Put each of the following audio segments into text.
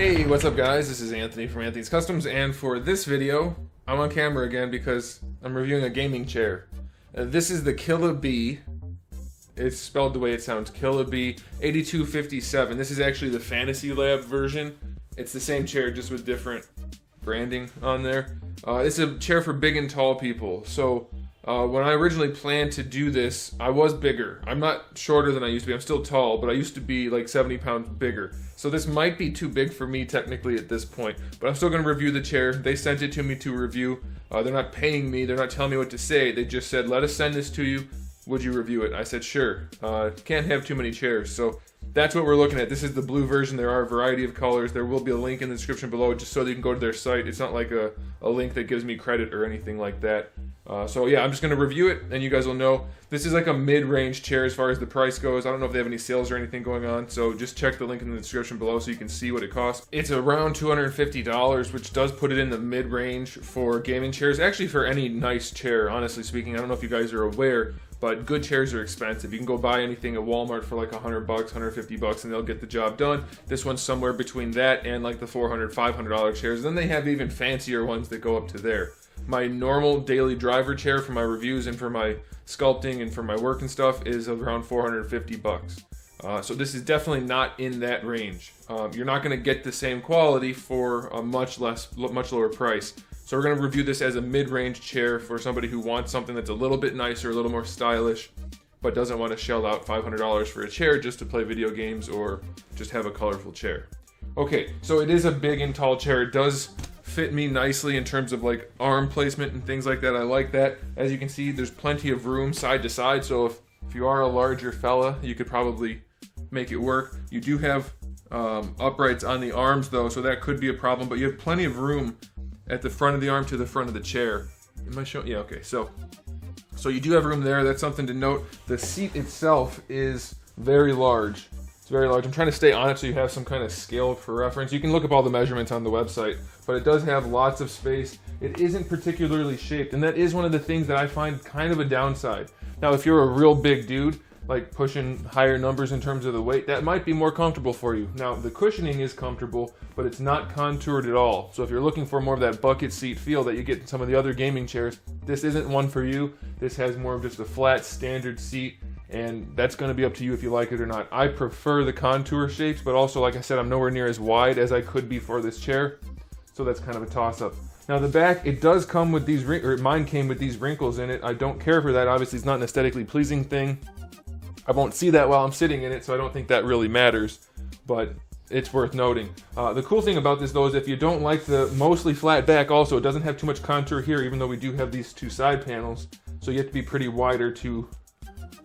Hey, what's up guys? This is Anthony from Anthony's Customs, and for this video, I'm on camera again because I'm reviewing a gaming chair. This is the Killabee. It's spelled the way it sounds, Killabee 8257. This is actually the Fantasy Lab version. It's the same chair, just with different branding on there. It's a chair for big and tall people. So when I originally planned to do this, I was bigger. I'm not shorter than I used to be. I'm still tall, but I used to be like 70 pounds bigger. So this might be too big for me technically at this point, but I'm still going to review the chair. They sent it to me to review. They're not paying me. They're not telling me what to say. They just said, let us send this to you. Would you review it? I said, sure. Can't have too many chairs. So that's what we're looking at. This is the blue version. There are a variety of colors. There will be a link in the description below just so that you can go to their site. It's not like a link that gives me credit or anything like that. So yeah, I'm just going to review it and you guys will know. This is like a mid-range chair as far as the price goes. I don't know if they have any sales or anything going on, so just check the link in the description below so you can see what it costs. It's around $250, which does put it in the mid-range for gaming chairs. Actually, for any nice chair, honestly speaking. I don't know if you guys are aware, but good chairs are expensive. You can go buy anything at Walmart for like $100, $150, and they'll get the job done. This one's somewhere between that and like the $400, $500 chairs. Then they have even fancier ones that go up to there. My normal daily driver chair for my reviews and for my sculpting and for my work and stuff is around $450. So this is definitely not in that range. You're not going to get the same quality for a much lower price. So we're going to review this as a mid-range chair for somebody who wants something that's a little bit nicer, a little more stylish, but doesn't want to shell out $500 for a chair just to play video games or just have a colorful chair. Okay, so it is a big and tall chair. It does fit me nicely in terms of like arm placement and things like that. I like that. As you can see, there's plenty of room side to side, so if you are a larger fella, you could probably make it work. You do have uprights on the arms though, so that could be a problem, but you have plenty of room at the front of the arm to the front of the chair. Am I showing? Yeah, okay. So you do have room there. That's something to note. The seat itself is very large. It's very large. I'm trying to stay on it so you have some kind of scale for reference. You can look up all the measurements on the website, but it does have lots of space. It isn't particularly shaped, and that is one of the things that I find kind of a downside. Now, if you're a real big dude, like pushing higher numbers in terms of the weight, that might be more comfortable for you. Now, the cushioning is comfortable, but it's not contoured at all. So if you're looking for more of that bucket seat feel that you get in some of the other gaming chairs, this isn't one for you. This has more of just a flat standard seat, and that's going to be up to you if you like it or not. I prefer the contour shapes, but also, like I said, I'm nowhere near as wide as I could be for this chair, so that's kind of a toss-up. Now the back, it does come with these, mine came with these wrinkles in it. I don't care for that. Obviously, it's not an aesthetically pleasing thing. I won't see that while I'm sitting in it, so I don't think that really matters, but it's worth noting. The cool thing about this though is if you don't like the mostly flat back also, it doesn't have too much contour here, even though we do have these two side panels, so you have to be pretty wider to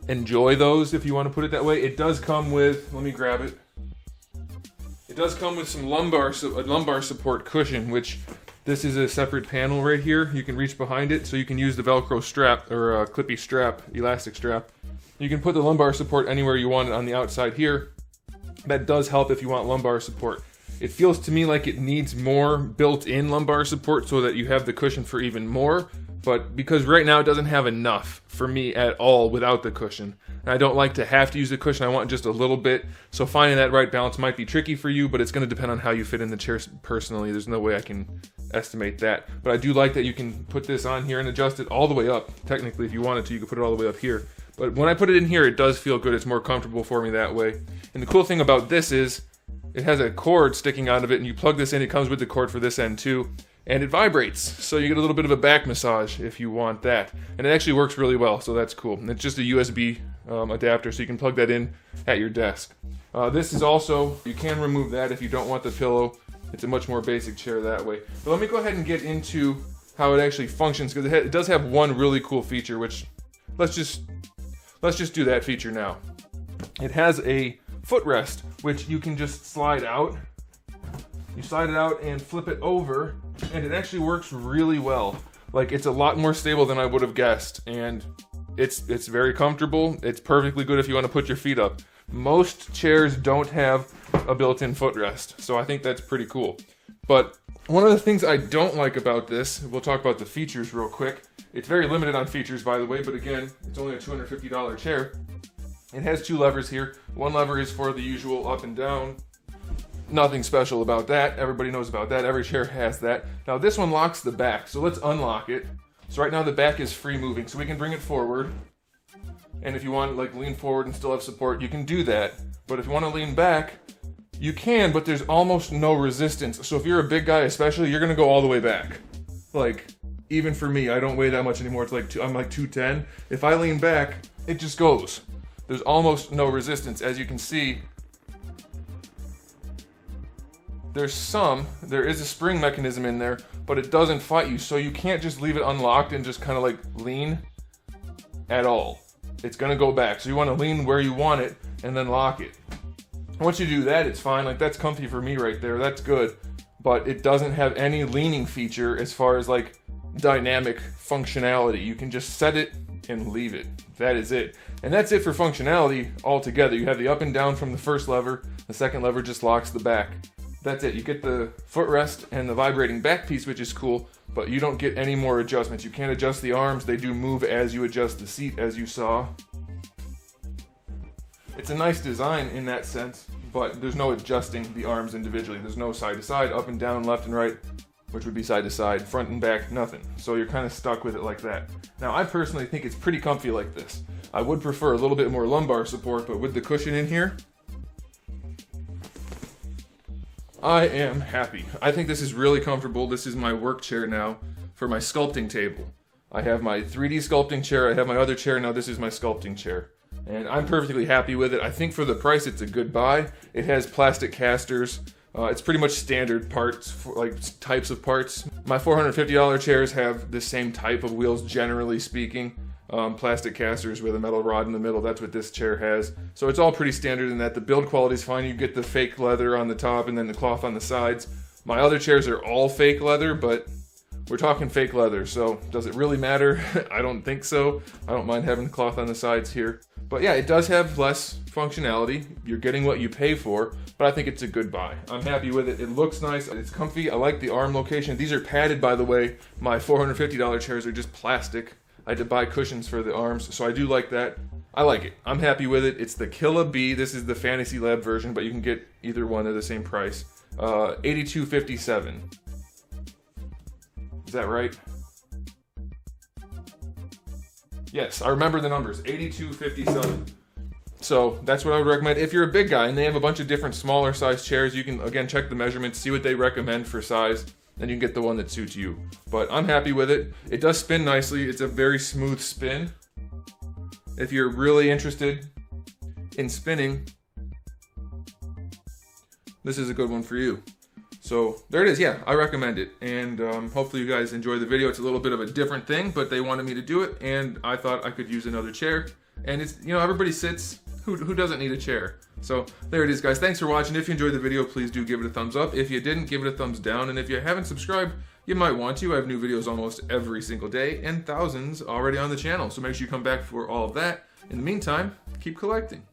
enjoy those, if you want to put it that way. It does come with, let me grab it. It does come with some lumbar support cushion, which this is a separate panel right here. You can reach behind it, so you can use the Velcro strap, or clippy strap, elastic strap. You can put the lumbar support anywhere you want it on the outside here. That does help if you want lumbar support. It feels to me like it needs more built-in lumbar support so that you have the cushion for even more, but because right now it doesn't have enough for me at all without the cushion. And I don't like to have to use the cushion, I want just a little bit, so finding that right balance might be tricky for you, but it's going to depend on how you fit in the chair personally. There's no way I can estimate that. But I do like that you can put this on here and adjust it all the way up. Technically, if you wanted to, you could put it all the way up here. But when I put it in here, it does feel good. It's more comfortable for me that way. And the cool thing about this is it has a cord sticking out of it, and you plug this in. It comes with the cord for this end too, and it vibrates. So you get a little bit of a back massage if you want that. And it actually works really well, so that's cool. And it's just a USB adapter, so you can plug that in at your desk. This is also, you can remove that if you don't want the pillow. It's a much more basic chair that way. But let me go ahead and get into how it actually functions, because it does have one really cool feature, which let's just do that feature now. It has a footrest, which you can just slide out. You slide it out and flip it over, and it actually works really well. Like, it's a lot more stable than I would have guessed, and it's very comfortable. It's perfectly good if you want to put your feet up. Most chairs don't have a built-in footrest, so I think that's pretty cool. But one of the things I don't like about this, we'll talk about the features real quick. It's very limited on features, by the way, but again, it's only a $250 chair. It has two levers here. One lever is for the usual up and down Nothing special about that. Everybody knows about that. Every chair has that. Now this one locks the back, so let's unlock it. So right now the back is free moving, so we can bring it forward. And if you want to like lean forward and still have support, you can do that. But if you want to lean back, you can, but there's almost no resistance. So if you're a big guy especially, you're gonna go all the way back. Like, even for me, I don't weigh that much anymore. It's like I'm like 210. If I lean back, it just goes. There's almost no resistance. As you can see, there is a spring mechanism in there, but it doesn't fight you. So you can't just leave it unlocked and just kind of like lean at all. It's gonna go back. So you wanna lean where you want it and then lock it. Once you do that, it's fine. Like, that's comfy for me right there. That's good. But it doesn't have any leaning feature as far as like dynamic functionality. You can just set it and leave it. That is it. And that's it for functionality altogether. You have the up and down from the first lever. The second lever just locks the back. That's it. You get the footrest and the vibrating back piece, which is cool, but you don't get any more adjustments. You can't adjust the arms. They do move as you adjust the seat, as you saw. It's a nice design in that sense, but there's no adjusting the arms individually. There's no side to side, up and down, left and right, which would be side to side, front and back, nothing. So you're kind of stuck with it like that. Now, I personally think it's pretty comfy like this. I would prefer a little bit more lumbar support, but with the cushion in here, I am happy. I think this is really comfortable. This is my work chair now for my sculpting table. I have my 3D sculpting chair, I have my other chair, now this is my sculpting chair. And I'm perfectly happy with it. I think for the price, it's a good buy. It has plastic casters. It's pretty much standard parts, like types of parts. My $450 chairs have the same type of wheels, generally speaking. Plastic casters with a metal rod in the middle. That's what this chair has. So it's all pretty standard in that. The build quality is fine. You get the fake leather on the top and then the cloth on the sides. My other chairs are all fake leather, but we're talking fake leather, so does it really matter? I don't think so. I don't mind having the cloth on the sides here. But yeah, it does have less functionality. You're getting what you pay for, but I think it's a good buy. I'm happy with it. It looks nice. It's comfy. I like the arm location. These are padded, by the way. My $450 chairs are just plastic. I had to buy cushions for the arms, so I do like that. I like it. I'm happy with it. It's the Killabee. This is the Fantasy Lab version, but you can get either one at the same price. $82.57. Is that right? Yes, I remember the numbers, $82.57. So that's what I would recommend. If you're a big guy and they have a bunch of different smaller size chairs, you can, again, check the measurements, see what they recommend for size, and you can get the one that suits you. But I'm happy with it. It does spin nicely. It's a very smooth spin. If you're really interested in spinning, this is a good one for you. So there it is. Yeah, I recommend it. And hopefully you guys enjoy the video. It's a little bit of a different thing, but they wanted me to do it, and I thought I could use another chair. And it's, you know, everybody sits. Who doesn't need a chair? So there it is, guys. Thanks for watching. If you enjoyed the video, please do give it a thumbs up. If you didn't, give it a thumbs down. And if you haven't subscribed, you might want to. I have new videos almost every single day and thousands already on the channel. So make sure you come back for all of that. In the meantime, keep collecting.